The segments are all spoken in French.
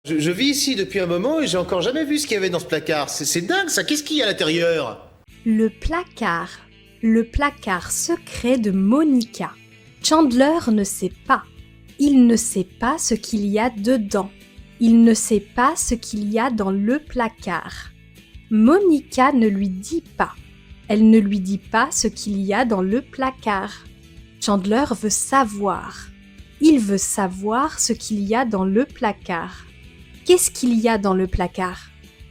Je vis ici depuis un moment et j'ai encore jamais vu ce qu'il y avait dans ce placard. C'est dingue ça, qu'est-ce qu'il y a à l'intérieur? Le placard secret de Monica. Chandler ne sait pas. Il ne sait pas ce qu'il y a dedans. Il ne sait pas ce qu'il y a dans le placard. Monica ne lui dit pas. Elle ne lui dit pas ce qu'il y a dans le placard. Chandler veut savoir. Il veut savoir ce qu'il y a dans le placard. Qu'est-ce qu'il y a dans le placard?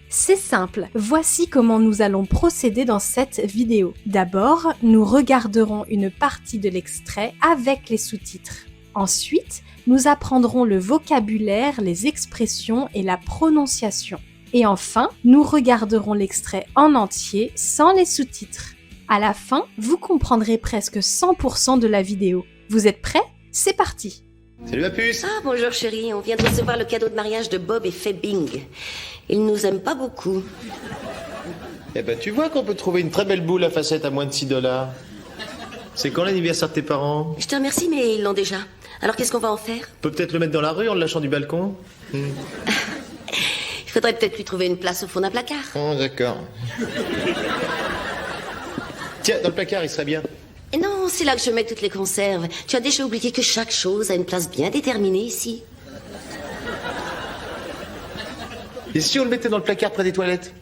C'est simple, voici comment nous allons procéder dans cette vidéo. D'abord, nous regarderons une partie de l'extrait avec les sous-titres. Ensuite, nous apprendrons le vocabulaire, les expressions et la prononciation. Et enfin, nous regarderons l'extrait en entier sans les sous-titres. À la fin, vous comprendrez presque 100% de la vidéo. Vous êtes prêts? C'est parti! Salut ma puce! Ah, bonjour chérie, on vient de recevoir le cadeau de mariage de Bob et Faye Bing. Ils nous aiment pas beaucoup. Eh ben tu vois qu'on peut trouver une très belle boule à facettes à moins de 6 $. C'est quand l'anniversaire de tes parents? Je te remercie, mais ils l'ont déjà. Alors qu'est-ce qu'on va en faire? On peut peut-être le mettre dans la rue en le lâchant du balcon? Il faudrait peut-être lui trouver une place au fond d'un placard. Oh d'accord. Tiens, dans le placard il serait bien. Et non, c'est là que je mets toutes les conserves. Tu as déjà oublié que chaque chose a une place bien déterminée ici. Et si on le mettait dans le placard près des toilettes?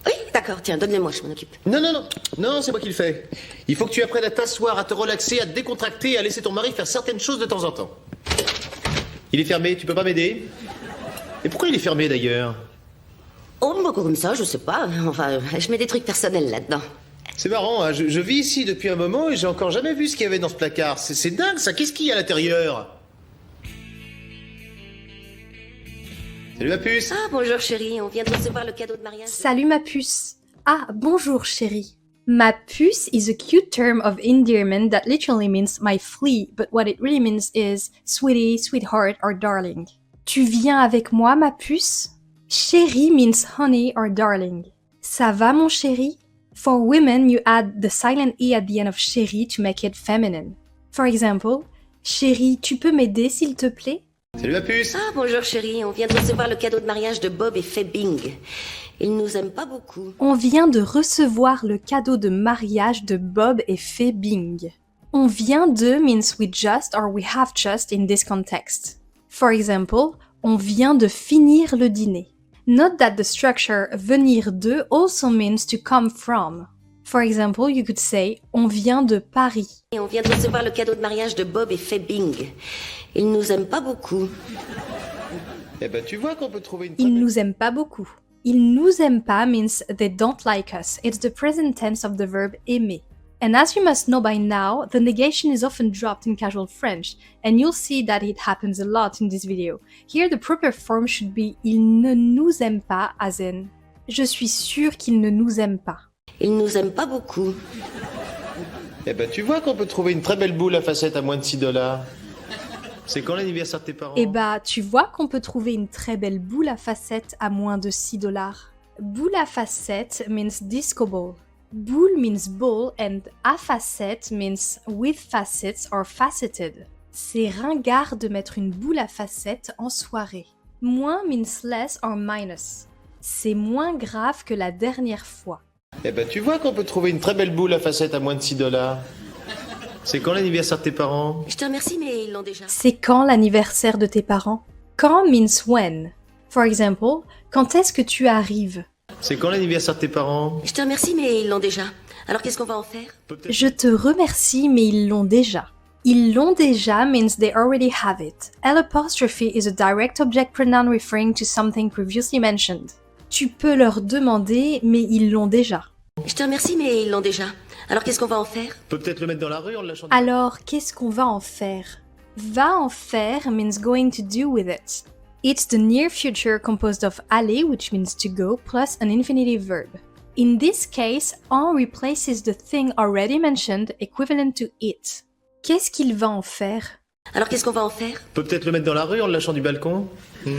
Oui, d'accord, tiens, donne-le-moi, je m'en occupe. Non, c'est moi qui le fais. Il faut que tu apprennes à t'asseoir, à te relaxer, à te décontracter, à laisser ton mari faire certaines choses de temps en temps. Il est fermé, tu peux pas m'aider? Et pourquoi il est fermé d'ailleurs? Oh, bah, comme ça, je sais pas. Enfin, je mets des trucs personnels là-dedans. C'est marrant, hein, je vis ici depuis un moment et j'ai encore jamais vu ce qu'il y avait dans ce placard. C'est dingue ça, qu'est-ce qu'il y a à l'intérieur? Salut ma puce! Ah, bonjour chérie, on vient de recevoir le cadeau de mariage. Salut ma puce! Ah, bonjour chérie! Ma puce is a cute term of endearment that literally means my flea, but what it really means is sweetie, sweetheart or darling. Tu viens avec moi ma puce? Chérie means honey or darling. Ça va mon chéri? For women, you add the silent E at the end of chérie to make it feminine. For example, chérie, tu peux m'aider s'il te plaît? Salut ma puce! Ah, bonjour chérie, on vient de recevoir le cadeau de mariage de Bob et Faye Bing. Ils nous aiment pas beaucoup. On vient de recevoir le cadeau de mariage de Bob et Faye Bing. On vient de means we just or we have just in this context. For example, on vient de finir le dîner. Note that the structure venir de also means to come from. For example, you could say on vient de Paris. Et on vient de recevoir le cadeau de mariage de Bob et Faye Bing. Ils nous aiment pas beaucoup. Eh ben tu vois qu'on peut trouver une... Ils nous aiment pas beaucoup. Ils nous aiment pas means they don't like us. It's the present tense of the verb aimer. And as you must know by now, the negation is often dropped in casual French, and you'll see that it happens a lot in this video. Here the proper form should be « il ne nous aime pas » as in « je suis sûr qu'il ne nous aime pas ». Ils nous aiment pas beaucoup. Eh ben tu vois qu'on peut trouver une très belle boule à facettes à moins de 6 $. C'est quand l'anniversaire de tes parents? Eh bah, tu vois qu'on peut trouver une très belle boule à facettes à moins de 6 $. Boule à facettes means disco ball. Boule means ball and à facette means with facets or faceted. C'est ringard de mettre une boule à facettes en soirée. Moins means less or minus. C'est moins grave que la dernière fois. Eh ben tu vois qu'on peut trouver une très belle boule à facettes à moins de 6 $. C'est quand l'anniversaire de tes parents? Je te remercie, mais ils l'ont déjà. C'est quand l'anniversaire de tes parents? Quand means when. For example, quand est-ce que tu arrives? C'est quand l'anniversaire de tes parents? Je te remercie, mais ils l'ont déjà. Alors qu'est-ce qu'on va en faire? Je te remercie, mais ils l'ont déjà. Ils l'ont déjà means they already have it. L'apostrophe is a direct object pronoun referring to something previously mentioned. Tu peux leur demander, mais ils l'ont déjà. Je te remercie, mais ils l'ont déjà. Alors qu'est-ce qu'on va en faire? On peut peut-être le mettre dans la rue en le lâchant du... Alors, qu'est-ce qu'on va en faire? Va en faire means going to do with it. It's the near future composed of aller, which means to go, plus an infinitive verb. In this case, en replaces the thing already mentioned, equivalent to it. Qu'est-ce qu'il va en faire? Alors qu'est-ce qu'on va en faire? On peut peut-être le mettre dans la rue en le lâchant du balcon? Il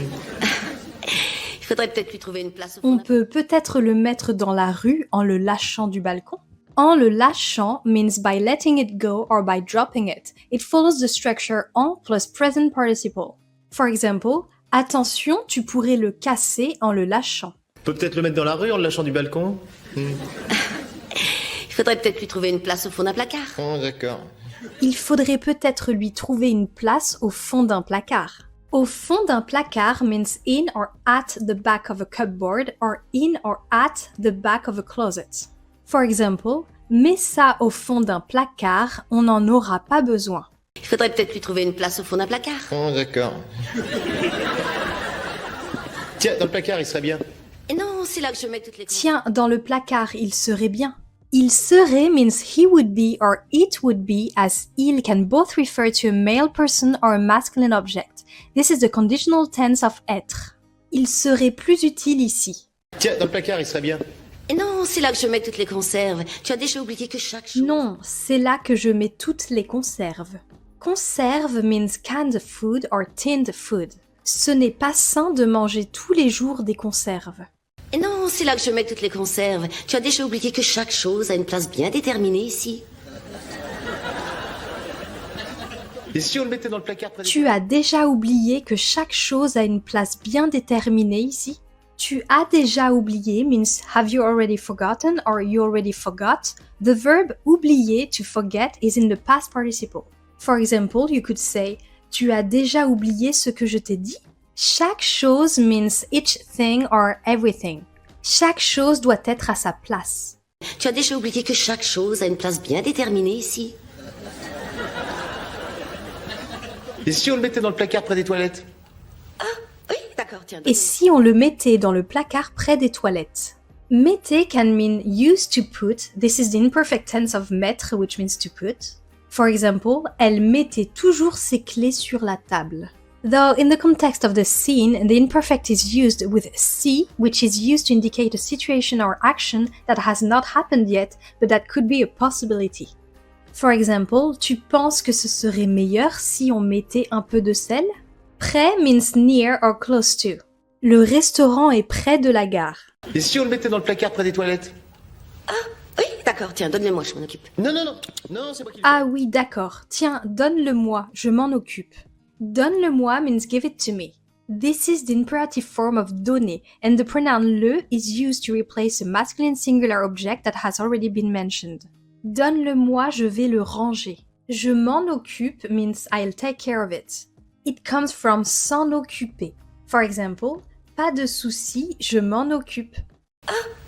faudrait peut-être lui trouver une place au fond On d'un... peut peut-être le mettre dans la rue en le lâchant du balcon. En le lâchant means by letting it go or by dropping it. It follows the structure en plus present participle. For example, Attention, tu pourrais le casser en le lâchant. On peut peut-être le mettre dans la rue en le lâchant du balcon. Il faudrait peut-être lui trouver une place au fond d'un placard. Oh, d'accord. Il faudrait peut-être lui trouver une place au fond d'un placard. Au fond d'un placard means in or at the back of a cupboard or in or at the back of a closet. For example, mets ça au fond d'un placard, on n'en aura pas besoin. Il faudrait peut-être lui trouver une place au fond d'un placard. Oh, d'accord. Tiens, dans le placard, il serait bien. Et non, c'est là que je mets toutes les... Tiens, dans le placard, il serait bien. Il serait means he would be or it would be, as il can both refer to a male person or a masculine object. This is the conditional tense of être. Il serait plus utile ici. Tiens, dans le placard, il serait bien. Et non, c'est là que je mets toutes les conserves. Tu as déjà oublié que chaque chose... Non, c'est là que je mets toutes les conserves. Conserve means canned food or tinned food. Ce n'est pas sain de manger tous les jours des conserves. Et non, c'est là que je mets toutes les conserves. Tu as déjà oublié que chaque chose a une place bien déterminée ici. Et si on le mettait dans le placard près des Tu as déjà oublié que chaque chose a une place bien déterminée ici? Tu as déjà oublié means have you already forgotten or you already forgot. The verb oublier, to forget, is in the past participle. For example, you could say tu as déjà oublié ce que je t'ai dit? Chaque chose means each thing or everything. Chaque chose doit être à sa place. Tu as déjà oublié que chaque chose a une place bien déterminée ici. Et si on le mettait dans le placard près des toilettes? Oui, d'accord, tiens. Et si on le mettait dans le placard près des toilettes? Mettez can mean use to put. This is the imperfect tense of mettre, which means to put. For example, elle mettait toujours ses clés sur la table. Though in the context of the scene, the imperfect is used with see, which is used to indicate a situation or action that has not happened yet, but that could be a possibility. For example, tu penses que ce serait meilleur si on mettait un peu de sel? Près means near or close to. Le restaurant est près de la gare. Et si on le mettait dans le placard près des toilettes? Oui, d'accord, tiens, donne-le-moi, je m'en occupe. Non, non, non. Non, c'est moi qui le fais. Ah oui, d'accord. Tiens, donne-le-moi, je m'en occupe. Donne-le-moi means give it to me. This is the imperative form of donner, and the pronoun le is used to replace a masculine singular object that has already been mentioned. Donne-le-moi, je vais le ranger. Je m'en occupe means I'll take care of it. It comes from s'en occuper. For example, pas de souci, je m'en occupe.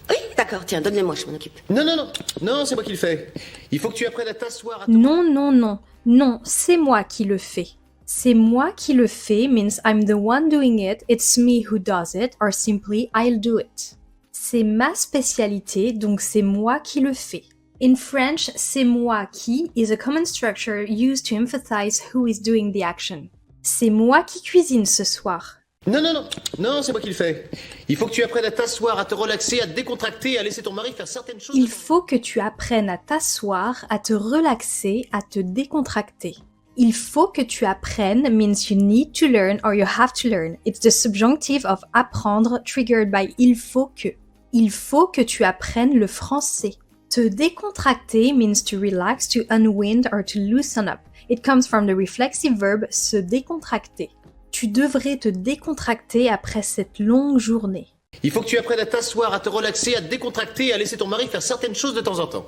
Oui, d'accord, tiens, donne-le-moi, je m'en occupe. Non, non, non. Non, c'est moi qui le fais. Il faut que tu apprennes à t'asseoir à te... Non, non, non. Non, c'est moi qui le fais. C'est moi qui le fais means I'm the one doing it, it's me who does it, or simply I'll do it. C'est ma spécialité, donc c'est moi qui le fais. In French, c'est moi qui is a common structure used to emphasize who is doing the action. C'est moi qui cuisine ce soir. Non, non, non. Non, c'est moi qui le fais. Il faut que tu apprennes à t'asseoir, à te relaxer, à te décontracter, à laisser ton mari faire certaines choses. Il faut que tu apprennes à t'asseoir, à te relaxer, à te décontracter. Il faut que tu apprennes means you need to learn or you have to learn. It's the subjunctive of apprendre triggered by il faut que. Il faut que tu apprennes le français. Te décontracter means to relax, to unwind or to loosen up. It comes from the reflexive verb se décontracter. Tu devrais te décontracter après cette longue journée. Il faut que tu apprennes à t'asseoir, à te relaxer, à te décontracter, à laisser ton mari faire certaines choses de temps en temps.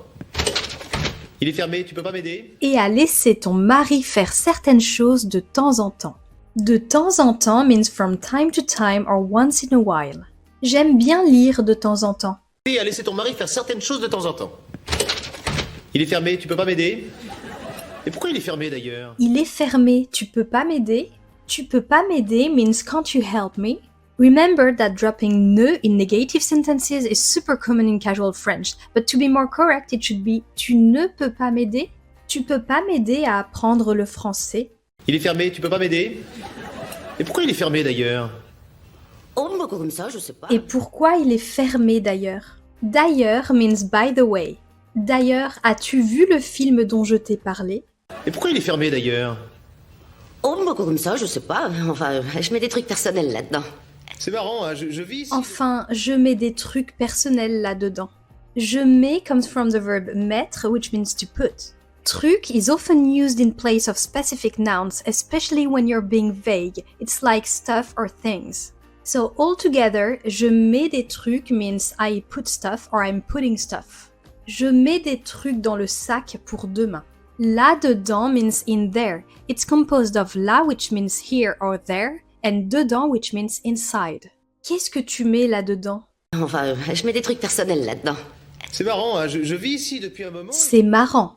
Il est fermé, tu peux pas m'aider? Et à laisser ton mari faire certaines choses de temps en temps. De temps en temps means from time to time or once in a while. J'aime bien lire de temps en temps. Et à laisser ton mari faire certaines choses de temps en temps. Il est fermé, tu peux pas m'aider? Et pourquoi il est fermé d'ailleurs? Il est fermé, tu peux pas m'aider? Tu peux pas m'aider means can't you help me? Remember that dropping ne in negative sentences is super common in casual French, but to be more correct, it should be tu ne peux pas m'aider? Tu peux pas m'aider à apprendre le français? Il est fermé, tu peux pas m'aider? Et pourquoi il est fermé d'ailleurs? Oh, bah, comme ça, je sais pas. Et pourquoi il est fermé d'ailleurs? D'ailleurs means by the way. D'ailleurs, as-tu vu le film dont je t'ai parlé? Et pourquoi il est fermé d'ailleurs? Oh, bah, comme ça, je sais pas. Enfin, je mets des trucs personnels là-dedans. C'est marrant, hein, je vis ici. Enfin, je mets des trucs personnels là-dedans. Je mets comes from the verb mettre, which means to put. Truc is often used in place of specific nouns, especially when you're being vague. It's like stuff or things. So altogether, je mets des trucs means I put stuff or I'm putting stuff. Je mets des trucs dans le sac pour demain. Là-dedans means in there. It's composed of là, which means here or there, and dedans, which means inside. Qu'est-ce que tu mets là-dedans? Enfin, je mets des trucs personnels là-dedans. C'est marrant, hein, je vis ici depuis un moment. C'est marrant.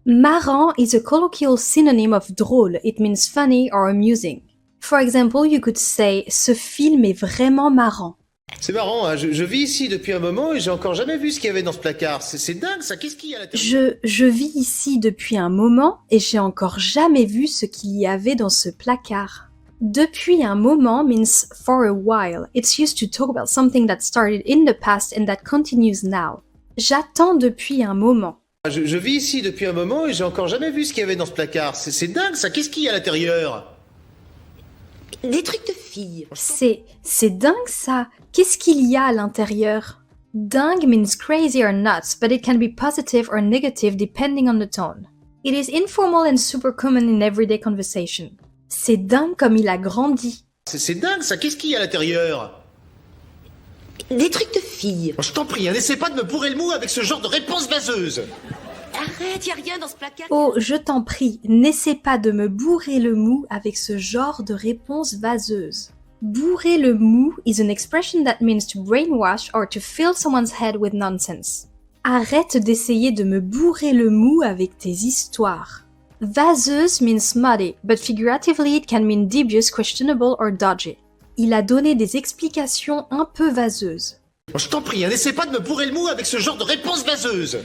Marrant is a colloquial synonym of drôle. It means funny or amusing. For example, you could say « Ce film est vraiment marrant ». C'est marrant, hein, je vis ici depuis un moment et j'ai encore jamais vu ce qu'il y avait dans ce placard. C'est dingue ça, qu'est-ce qu'il y a à l'intérieur? Je vis ici depuis un moment et j'ai encore jamais vu ce qu'il y avait dans ce placard. Depuis un moment means for a while. It's used to talk about something that started in the past and that continues now. J'attends depuis un moment. Je vis ici depuis un moment et j'ai encore jamais vu ce qu'il y avait dans ce placard. C'est dingue ça, qu'est-ce qu'il y a à l'intérieur? Des trucs de filles. C'est dingue ça. Qu'est-ce qu'il y a à l'intérieur? Dingue means crazy or nuts, but it can be positive or negative depending on the tone. It is informal and super common in everyday conversation. C'est dingue comme il a grandi. C'est dingue ça, qu'est-ce qu'il y a à l'intérieur? Des trucs de filles. Je t'en prie, hein, n'essaie pas de me bourrer le mou avec ce genre de réponse vaseuse. Arrête, y a rien dans ce placard. Oh, je t'en prie, n'essaie pas de me bourrer le mou avec ce genre de réponse vaseuse. Bourrer le mou is an expression that means to brainwash or to fill someone's head with nonsense. Arrête d'essayer de me bourrer le mou avec tes histoires. Vaseuse means muddy, but figuratively it can mean dubious, questionable or dodgy. Il a donné des explications un peu vaseuses. Je t'en prie, hein, n'essaie pas de me bourrer le mou avec ce genre de réponse vaseuse.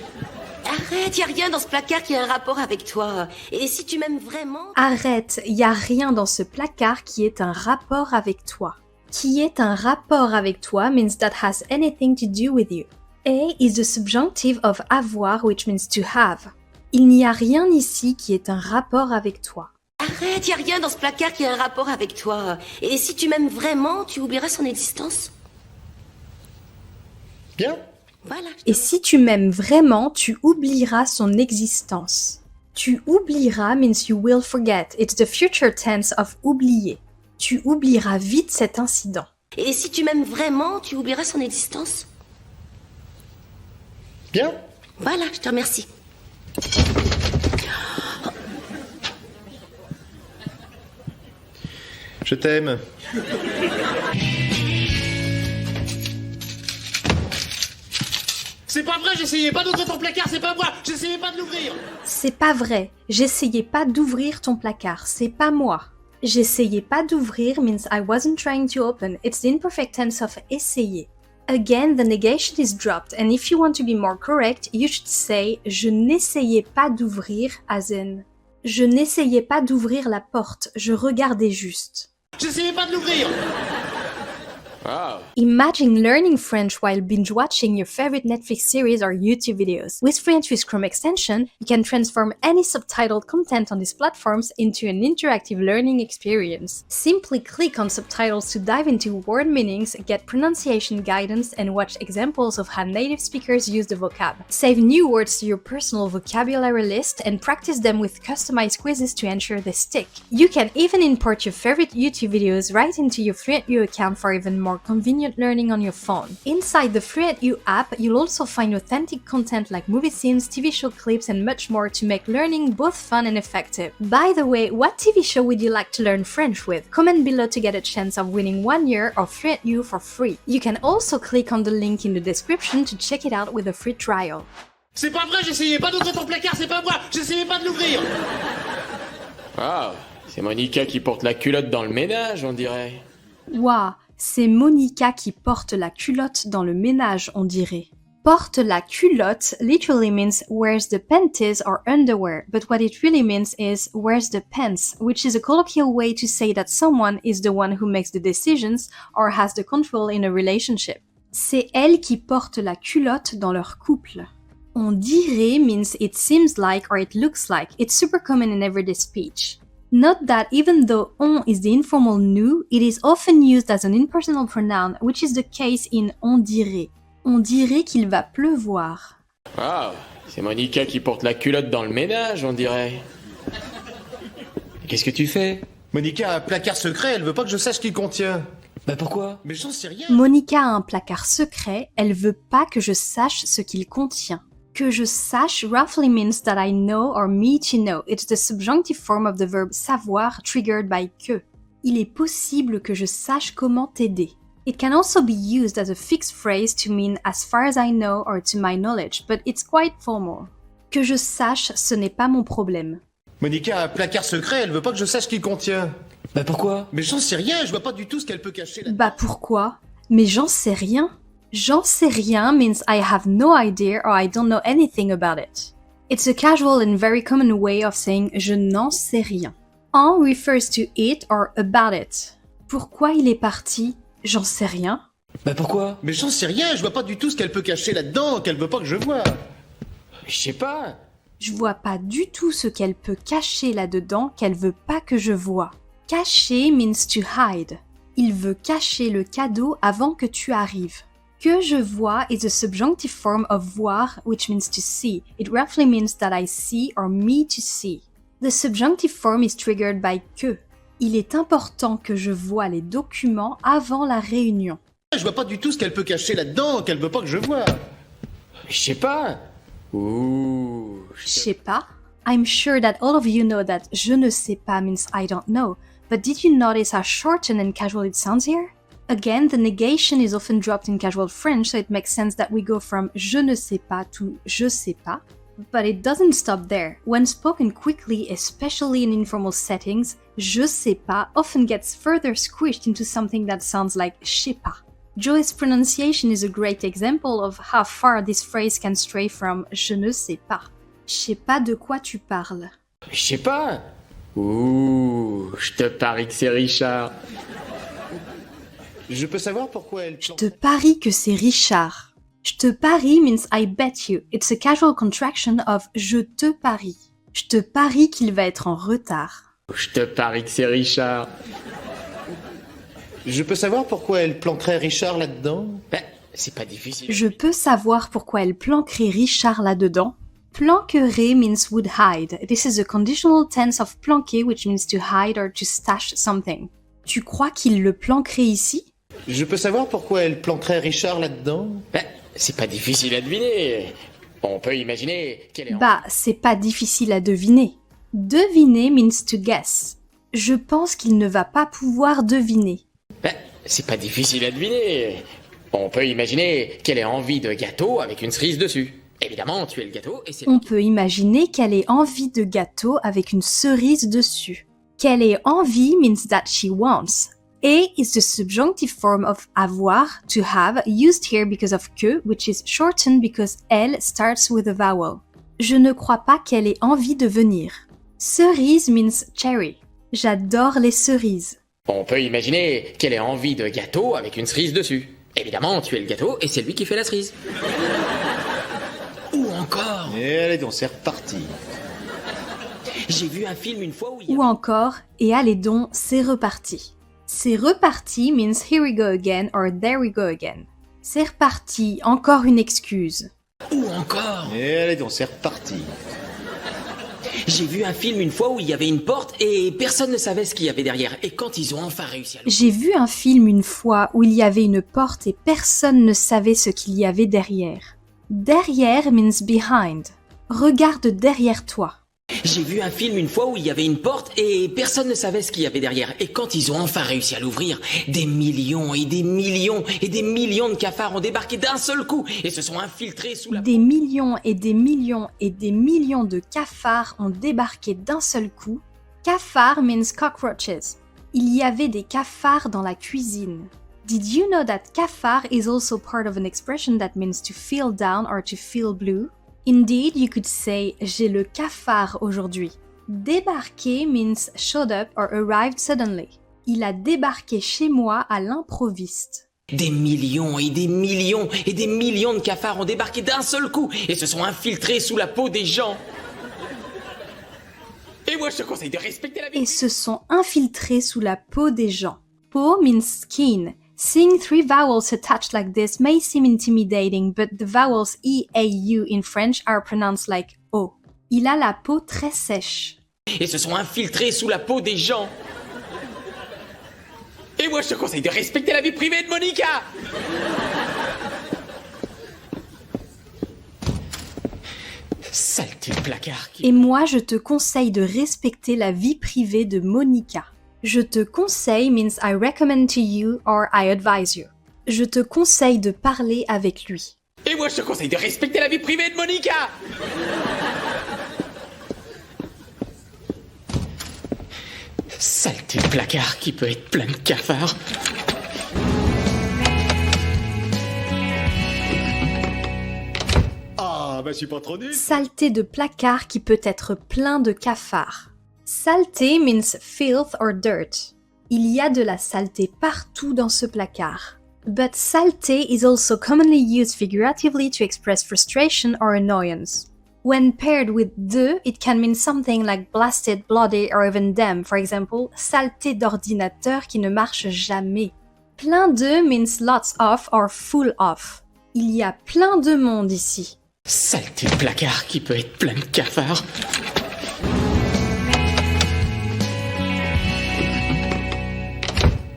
Arrête, y a rien dans ce placard qui a un rapport avec toi. Et si tu m'aimes vraiment... Arrête, y a rien dans ce placard qui ait un rapport avec toi. Qui ait un rapport avec toi means that has anything to do with you. A is the subjunctive of avoir, which means to have. Il n'y a rien ici qui ait un rapport avec toi. Arrête, y a rien dans ce placard qui a un rapport avec toi. Et si tu m'aimes vraiment, tu oublieras son existence. Bien. Voilà. Et si tu m'aimes vraiment, tu oublieras son existence. Tu oublieras means you will forget. It's the future tense of oublier. Tu oublieras vite cet incident. Et si tu m'aimes vraiment, tu oublieras son existence. Bien. Voilà, je te remercie. Je t'aime. C'est pas vrai, j'essayais pas d'ouvrir ton placard, c'est pas moi, j'essayais pas de l'ouvrir. C'est pas vrai, j'essayais pas d'ouvrir ton placard, c'est pas moi. J'essayais pas d'ouvrir means I wasn't trying to open, it's the imperfect tense of essayer. Again, the negation is dropped, and if you want to be more correct, you should say je n'essayais pas d'ouvrir, as in je n'essayais pas d'ouvrir la porte, je regardais juste. J'essayais pas de l'ouvrir. Wow. Imagine learning French while binge-watching your favorite Netflix series or YouTube videos. With French with Chrome extension, you can transform any subtitled content on these platforms into an interactive learning experience. Simply click on subtitles to dive into word meanings, get pronunciation guidance, and watch examples of how native speakers use the vocab. Save new words to your personal vocabulary list and practice them with customized quizzes to ensure they stick. You can even import your favorite YouTube videos right into your FluentU account for even more convenient learning on your phone. Inside the FluentU app, you'll also find authentic content like movie scenes, TV show clips, and much more to make learning both fun and effective. By the way, what TV show would you like to learn French with? Comment below to get a chance of winning 1 year of FluentU for free. You can also click on the link in the description to check it out with a free trial. C'est pas vrai, j'essayais pas d'ouvrir ton placard, c'est pas moi, j'essayais pas de l'ouvrir. Wow. C'est Monica qui porte la culotte dans le ménage, on dirait. Waouh, c'est Monica qui porte la culotte dans le ménage, on dirait. Porte la culotte literally means wears the panties or underwear, but what it really means is wears the pants, which is a colloquial way to say that someone is the one who makes the decisions or has the control in a relationship. C'est elle qui porte la culotte dans leur couple. On dirait means it seems like or it looks like. It's super common in everyday speech. Note that even though on is the informal nous, it is often used as an impersonal pronoun, which is the case in on dirait. On dirait qu'il va pleuvoir. Wow. C'est Monica qui porte la culotte dans le ménage, on dirait. Qu'est-ce que tu fais? Monica a un placard secret, elle veut pas que je sache ce qu'il contient. Bah pourquoi? Mais j'en sais rien. Monica a un placard secret, elle veut pas que je sache ce qu'il contient. Que je sache roughly means that I know or me to know. It's the subjunctive form of the verb savoir triggered by que. Il est possible que je sache comment t'aider. It can also be used as a fixed phrase to mean as far as I know or to my knowledge, but it's quite formal. Que je sache, ce n'est pas mon problème. Monica a un placard secret, elle veut pas que je sache ce qu'il contient. Bah pourquoi? Mais j'en sais rien, je vois pas du tout ce qu'elle peut cacher là. Bah pourquoi? Mais j'en sais rien. J'en sais rien means I have no idea or I don't know anything about it. It's a casual and very common way of saying je n'en sais rien. En refers to it or about it. Pourquoi il est parti? J'en sais rien. Bah pourquoi? Mais j'en sais rien, je vois pas du tout ce qu'elle peut cacher là-dedans, qu'elle veut pas que je vois. Je sais pas. Je vois pas du tout ce qu'elle peut cacher là-dedans qu'elle veut pas que je vois. Cacher means to hide. Il veut cacher le cadeau avant que tu arrives. Que je vois is a subjunctive form of voir, which means to see. It roughly means that I see or me to see. The subjunctive form is triggered by que. Il est important que je vois les documents avant la réunion. Je vois pas du tout ce qu'elle peut cacher là-dedans, qu'elle veut pas que je vois. Je sais pas. Ouh. Je sais pas. I'm sure that all of you know that je ne sais pas means I don't know, but did you notice how shortened and casual it sounds here? Again, the negation is often dropped in casual French, so it makes sense that we go from je ne sais pas to je sais pas. But it doesn't stop there. When spoken quickly, especially in informal settings, je sais pas often gets further squished into something that sounds like je sais pas. Joey's pronunciation is a great example of how far this phrase can stray from je ne sais pas. Je sais pas de quoi tu parles. Je sais pas. Ouh, je te parie que c'est Richard. Je peux savoir pourquoi elle... Je te parie que c'est Richard. Je te parie means I bet you. It's a casual contraction of je te parie. Je te parie qu'il va être en retard. Je te parie que c'est Richard. Je peux savoir pourquoi elle planquerait Richard là-dedans? Ben, c'est pas difficile. Je peux savoir pourquoi elle planquerait Richard là-dedans. Planquerait means would hide. This is a conditional tense of planquer, which means to hide or to stash something. Tu crois qu'il le planquerait ici? Je peux savoir pourquoi elle planquerait Richard là-dedans? Ben, c'est pas difficile à deviner. On peut imaginer qu'elle est en... Bah, c'est pas difficile à deviner. Deviner means to guess. Je pense qu'il ne va pas pouvoir deviner. Ben, c'est pas difficile à deviner. On peut imaginer qu'elle ait envie de gâteau avec une cerise dessus. Évidemment, tu es le gâteau et c'est... On peut imaginer qu'elle ait envie de gâteau avec une cerise dessus. Qu'elle ait envie means that she wants. A is the subjunctive form of avoir, to have, used here because of que, which is shortened because L starts with a vowel. Je ne crois pas qu'elle ait envie de venir. Cerise means cherry. J'adore les cerises. On peut imaginer qu'elle ait envie de gâteau avec une cerise dessus. Évidemment, tu es le gâteau et c'est lui qui fait la cerise. Ou encore... Et allez donc, c'est reparti. J'ai vu un film une fois où il y a... Ou encore, et allez donc, c'est reparti. C'est reparti means here we go again or there we go again. C'est reparti, encore une excuse. Ou encore... Et allez donc, c'est reparti. J'ai vu un film une fois où il y avait une porte et personne ne savait ce qu'il y avait derrière. Et quand ils ont enfin réussi à... J'ai vu un film une fois où il y avait une porte et personne ne savait ce qu'il y avait derrière. Derrière means behind. Regarde derrière toi. J'ai vu un film une fois où il y avait une porte et personne ne savait ce qu'il y avait derrière. Et quand ils ont enfin réussi à l'ouvrir, des millions et des millions et des millions de cafards ont débarqué d'un seul coup et se sont infiltrés sous la... Des millions et des millions et des millions de cafards ont débarqué d'un seul coup. Cafard means cockroaches. Il y avait des cafards dans la cuisine. Did you know that cafard is also part of an expression that means to feel down or to feel blue? Indeed, you could say j'ai le cafard aujourd'hui. Débarquer means showed up or arrived suddenly. Il a débarqué chez moi à l'improviste. Des millions et des millions et des millions de cafards ont débarqué d'un seul coup et se sont infiltrés sous la peau des gens. Et moi, je te conseille de respecter la vie. Et se sont infiltrés sous la peau des gens. Peau means skin. Seeing 3 vowels attached like this may seem intimidating, but the vowels E, A, U in French are pronounced like O. Il a la peau très sèche. Et se sont infiltrés sous la peau des gens. Et moi, je te conseille de respecter la vie privée de Monica. Saleté de placard. Et moi, je te conseille de respecter la vie privée de Monica. Je te conseille means I recommend to you or I advise you. Je te conseille de parler avec lui. Et moi, je te conseille de respecter la vie privée de Monica. Saleté de placard qui peut être plein de cafards. Ah, bah je suis pas trop nul. Saleté de placard qui peut être plein de cafards. Saleté means filth or dirt. Il y a de la saleté partout dans ce placard. But saleté is also commonly used figuratively to express frustration or annoyance. When paired with de, it can mean something like blasted, bloody, or even damn. For example, saleté d'ordinateur qui ne marche jamais. Plein de means lots of or full of. Il y a plein de monde ici. Saleté de placard qui peut être plein de cafards.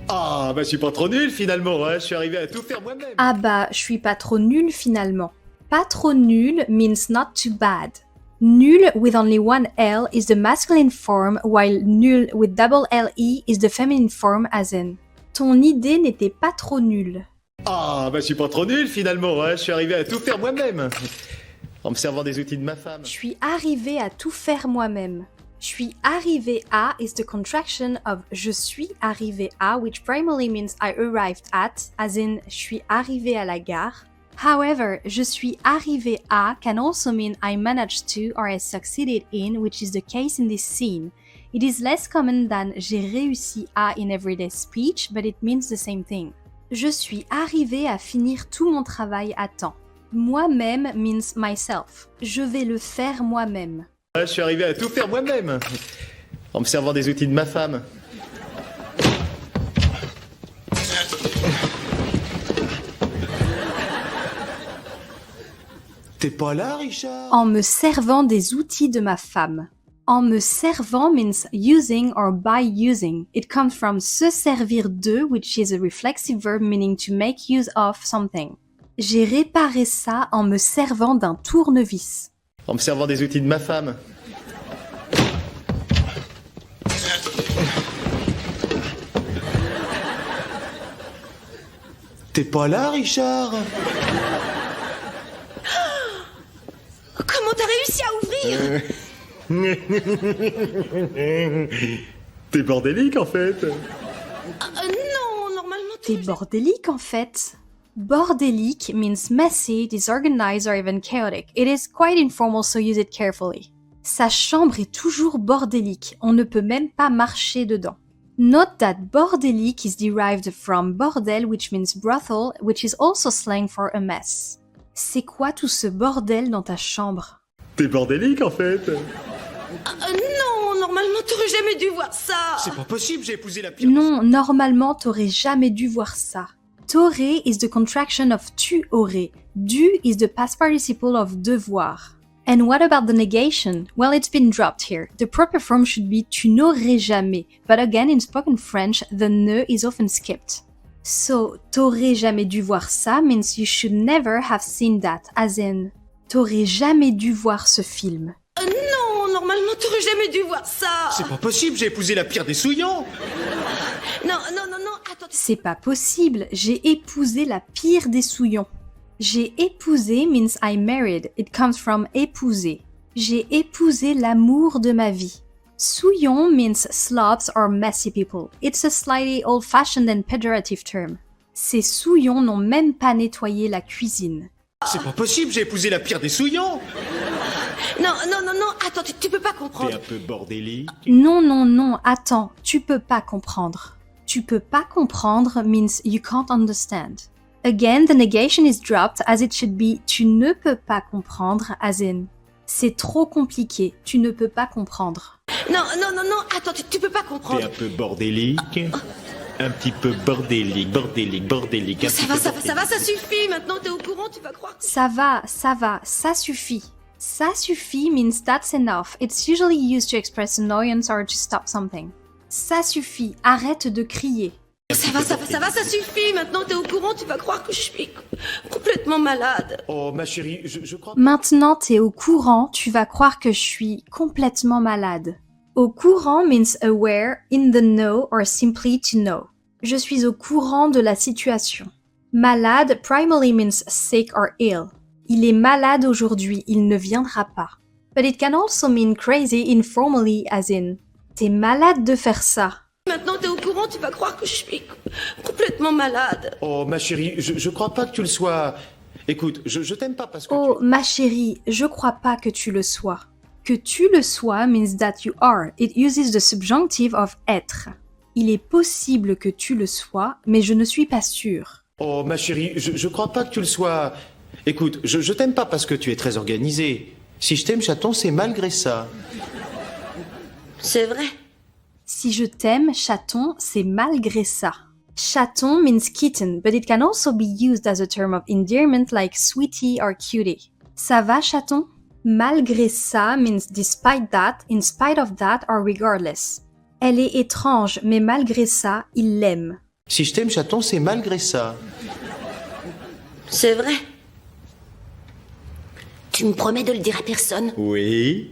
Ah, bah je suis pas trop nul finalement, hein. Je suis arrivé à tout faire moi-même. Ah bah, je suis pas trop nul finalement. Pas trop nul means not too bad. Nul with only one L is the masculine form, while nul with double LE is the feminine form as in. Ton idée n'était pas trop nulle. Ah, bah je suis pas trop nul finalement, hein. Je suis arrivé à tout faire moi-même. En me servant des outils de ma femme. Je suis arrivé à tout faire moi-même. Je suis arrivé à is the contraction of je suis arrivé à, which primarily means I arrived at, as in je suis arrivé à la gare. However, je suis arrivé à can also mean I managed to or I succeeded in, which is the case in this scene. It is less common than j'ai réussi à in everyday speech, but it means the same thing. Je suis arrivé à finir tout mon travail à temps. Moi-même means myself. Je vais le faire moi-même. Je suis arrivé à tout faire moi-même. En me servant des outils de ma femme. T'es pas là, Richard? En me servant des outils de ma femme. En me servant means using or by using. It comes from se servir de, which is a reflexive verb meaning to make use of something. J'ai réparé ça en me servant d'un tournevis. En me servant des outils de ma femme. T'es pas là, Richard? Comment t'as réussi à ouvrir T'es bordélique en fait. Non, normalement... T'es bordélique en fait. Bordélique means messy, disorganized or even chaotic. It is quite informal, so use it carefully. Sa chambre est toujours bordélique, on ne peut même pas marcher dedans. Note that bordélique is derived from bordel, which means brothel, which is also slang for a mess. C'est quoi tout ce bordel dans ta chambre? T'es bordélique en fait. Non, normalement t'aurais jamais dû voir ça. C'est pas possible, j'ai épousé la pire. Non, normalement t'aurais jamais dû voir ça. T'aurais is the contraction of tu aurais. Du is the past participle of devoir. And what about the negation? Well, it's been dropped here. The proper form should be tu n'aurais jamais. But again, in spoken French, the ne is often skipped. So, t'aurais jamais dû voir ça means you should never have seen that, as in, t'aurais jamais dû voir ce film. Non, normalement t'aurais jamais dû voir ça. C'est pas possible, j'ai épousé la pire des souillons. Non, attends. C'est pas possible, j'ai épousé la pire des souillons. J'ai épousé means I married. It comes from épouser. J'ai épousé l'amour de ma vie. Souillon means slobs or messy people. It's a slightly old-fashioned and pejorative term. Ces souillons n'ont même pas nettoyé la cuisine. C'est pas possible, j'ai épousé la pire des souillons. Non, attends, tu peux pas comprendre. T'es un peu bordélique. Non, attends, tu peux pas comprendre. Tu peux pas comprendre means you can't understand. Again, the negation is dropped as it should be tu ne peux pas comprendre, as in c'est trop compliqué, tu ne peux pas comprendre. Non, attends, tu peux pas comprendre. T'es un peu bordélique. un petit peu bordélique, bordélique. Ça suffit, maintenant t'es au courant, tu vas croire que... Ça va, ça suffit. Ça suffit means that's enough. It's usually used to express annoyance or to stop something. Ça suffit, arrête de crier. Ça suffit, maintenant t'es au courant, tu vas croire que je suis complètement malade. Oh, ma chérie, je crois... Maintenant t'es au courant, tu vas croire que je suis complètement malade. Au courant means aware, in the know or simply to know. Je suis au courant de la situation. Malade primarily means sick or ill. Il est malade aujourd'hui, il ne viendra pas. But it can also mean crazy informally as in t'es malade de faire ça. Maintenant t'es au courant, tu vas croire que je suis complètement malade. Oh, ma chérie, je crois pas que tu le sois. Écoute, je t'aime pas parce que Oh, ma chérie, je crois pas que tu le sois. Que tu le sois means that you are. It uses the subjunctive of être. Il est possible que tu le sois, mais je ne suis pas sûre. Oh, ma chérie, je crois pas que tu le sois. Écoute, je t'aime pas parce que tu es très organisée. Si je t'aime, chaton, c'est malgré ça. C'est vrai. Si je t'aime, chaton, c'est malgré ça. Chaton means kitten, but it can also be used as a term of endearment like sweetie or cutie. Ça va, chaton? Malgré ça means despite that, in spite of that, or regardless. Elle est étrange, mais malgré ça, il l'aime. Si je t'aime, chaton, c'est malgré ça. C'est vrai. Tu me promets de le dire à personne? Oui.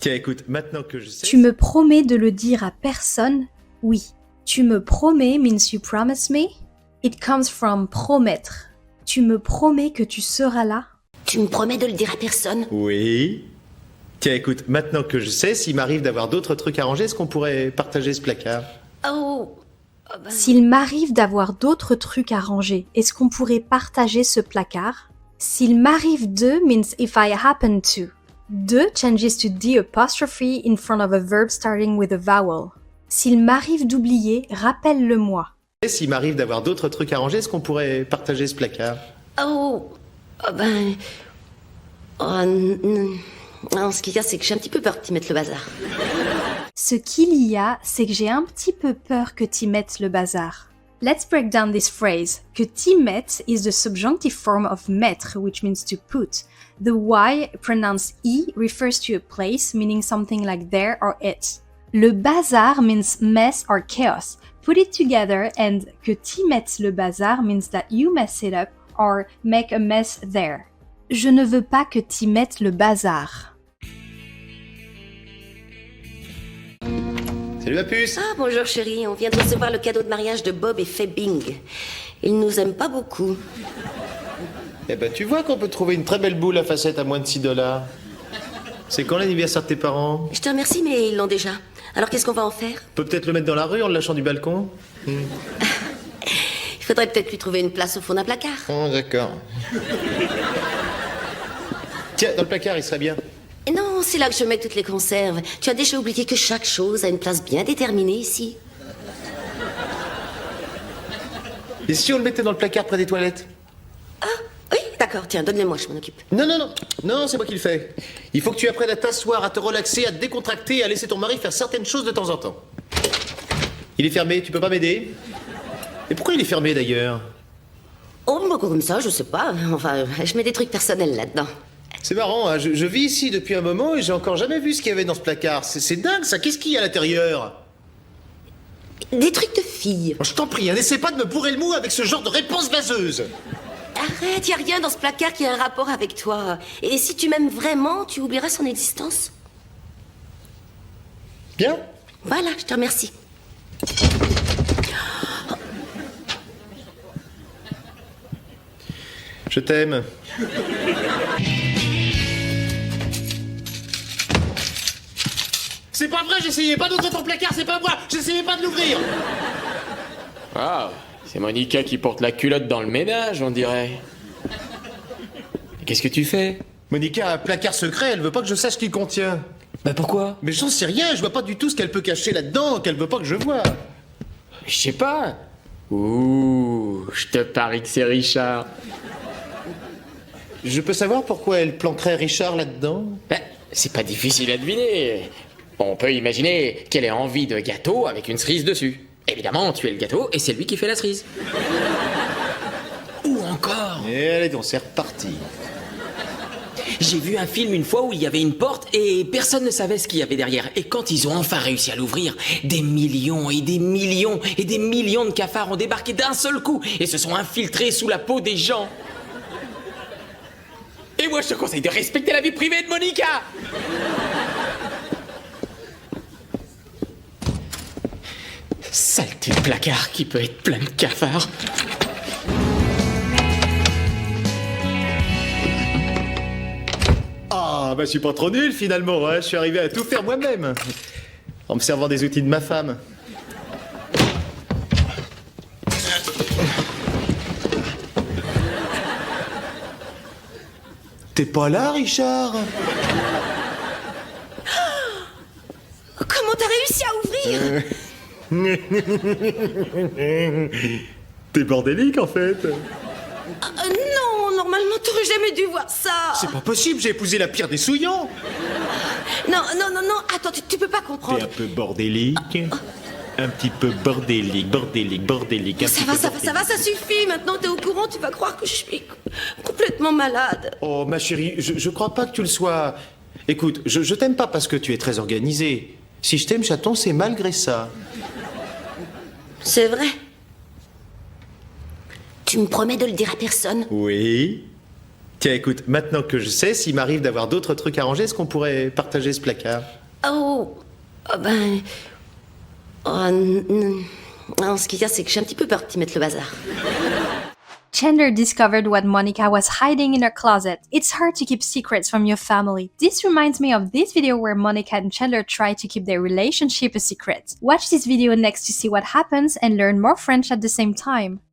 Tiens, écoute, maintenant que je sais... Tu me promets de le dire à personne? Oui. Tu me promets means you promise me? It comes from promettre. Tu me promets que tu seras là? Tu me promets de le dire à personne? Oui. Tiens, écoute, maintenant que je sais, s'il m'arrive d'avoir d'autres trucs à ranger, est-ce qu'on pourrait partager ce placard? S'il m'arrive d'avoir d'autres trucs à ranger, est-ce qu'on pourrait partager ce placard? S'il m'arrive de means if I happen to. De changes to the apostrophe in front of a verb starting with a vowel. S'il m'arrive d'oublier, rappelle-le-moi. S'il m'arrive d'avoir d'autres trucs à ranger, est-ce qu'on pourrait partager ce placard? Non, ce qu'il y a, c'est que j'ai un petit peu peur que tu mettes le bazar. Ce qu'il y a, c'est que j'ai un petit peu peur que t'y mettes le bazar. Let's break down this phrase. Que t'y mettes is the subjunctive form of mettre, which means to put. The Y pronounced E refers to a place, meaning something like there or it. Le bazar means mess or chaos. Put it together and que t'y mettes le bazar means that you mess it up or make a mess there. Je ne veux pas que t'y mettes le bazar. Salut ma puce. Ah, bonjour chérie, on vient de recevoir le cadeau de mariage de Bob et Faye Bing. Ils nous aiment pas beaucoup. Eh ben, tu vois qu'on peut trouver une très belle boule à facettes à moins de $6. C'est quand l'anniversaire de tes parents? Je te remercie, mais ils l'ont déjà. Alors qu'est-ce qu'on va en faire? On peut peut-être le mettre dans la rue en le lâchant du balcon? Il faudrait peut-être lui trouver une place au fond d'un placard. Oh, d'accord. Tiens, dans le placard, il serait bien. Et non, c'est là que je mets toutes les conserves. Tu as déjà oublié que chaque chose a une place bien déterminée ici. Et si on le mettait dans le placard près des toilettes? Oui, d'accord, tiens, donne-le-moi, je m'en occupe. Non, c'est moi qui le fais. Il faut que tu apprennes à t'asseoir, à te relaxer, à te décontracter, à laisser ton mari faire certaines choses de temps en temps. Il est fermé, tu peux pas m'aider? Et pourquoi il est fermé d'ailleurs? Oh, bah, comme ça, je sais pas. Enfin, je mets des trucs personnels là-dedans. C'est marrant, hein, je vis ici depuis un moment et j'ai encore jamais vu ce qu'il y avait dans ce placard. C'est dingue ça, qu'est-ce qu'il y a à l'intérieur? Des trucs de filles. Je t'en prie, hein, n'essaie pas de me bourrer le mou avec ce genre de réponse vaseuse. Arrête, y a rien dans ce placard qui a un rapport avec toi. Et si tu m'aimes vraiment, tu oublieras son existence. Bien. Voilà, je te remercie. Je t'aime. C'est pas vrai, j'essayais pas d'ouvrir ton placard, c'est pas moi, j'essayais pas de l'ouvrir. Ah, c'est Monica qui porte la culotte dans le ménage, on dirait. Qu'est-ce que tu fais? Monica a un placard secret, elle veut pas que je sache ce qu'il contient. Bah pourquoi? Mais j'en sais rien, je vois pas du tout ce qu'elle peut cacher là-dedans, qu'elle veut pas que je vois. Je sais pas. Ouh, je te parie que c'est Richard. Je peux savoir pourquoi elle planquerait Richard là-dedans? Ben, c'est pas difficile à deviner. On peut imaginer qu'elle ait envie de gâteau avec une cerise dessus. Évidemment, tu es le gâteau et c'est lui qui fait la cerise. Ou encore, Et allez donc, c'est reparti. j'ai vu un film une fois où il y avait une porte et personne ne savait ce qu'il y avait derrière. Et quand ils ont enfin réussi à l'ouvrir, des millions et des millions et des millions de cafards ont débarqué d'un seul coup et se sont infiltrés sous la peau des gens. Et moi, je te conseille de respecter la vie privée de Monica. Saleté de placard qui peut être plein de cafards. Ah, bah je suis pas trop nul finalement, hein. Je suis arrivé à tout faire moi-même. En me servant des outils de ma femme. T'es pas là, Richard? Comment t'as réussi à ouvrir T'es bordélique en fait. Non, normalement t'aurais jamais dû voir ça. C'est pas possible, j'ai épousé la pire des souillons. Non, attends, tu peux pas T'es comprendre. un peu bordélique. Un petit peu bordélique. un Ça petit va, peu ça va, ça suffit. Maintenant t'es au courant, tu vas croire que je suis complètement malade. Oh ma chérie, je crois pas que tu le sois. Écoute, je t'aime pas parce que tu es très organisée. Si je t'aime, chaton, c'est malgré ça. C'est vrai. Tu me promets de le dire à personne? Oui. Tiens, écoute, maintenant que je sais, s'il m'arrive d'avoir d'autres trucs à ranger, est-ce qu'on pourrait partager ce placard? Oh, ben... Oh, non, ce qu'il y a, c'est que j'ai un petit peu peur que tu mettes le bazar. Chandler discovered what Monica was hiding in her closet. It's hard to keep secrets from your family. This reminds me of this video where Monica and Chandler try to keep their relationship a secret. Watch this video next to see what happens and learn more French at the same time.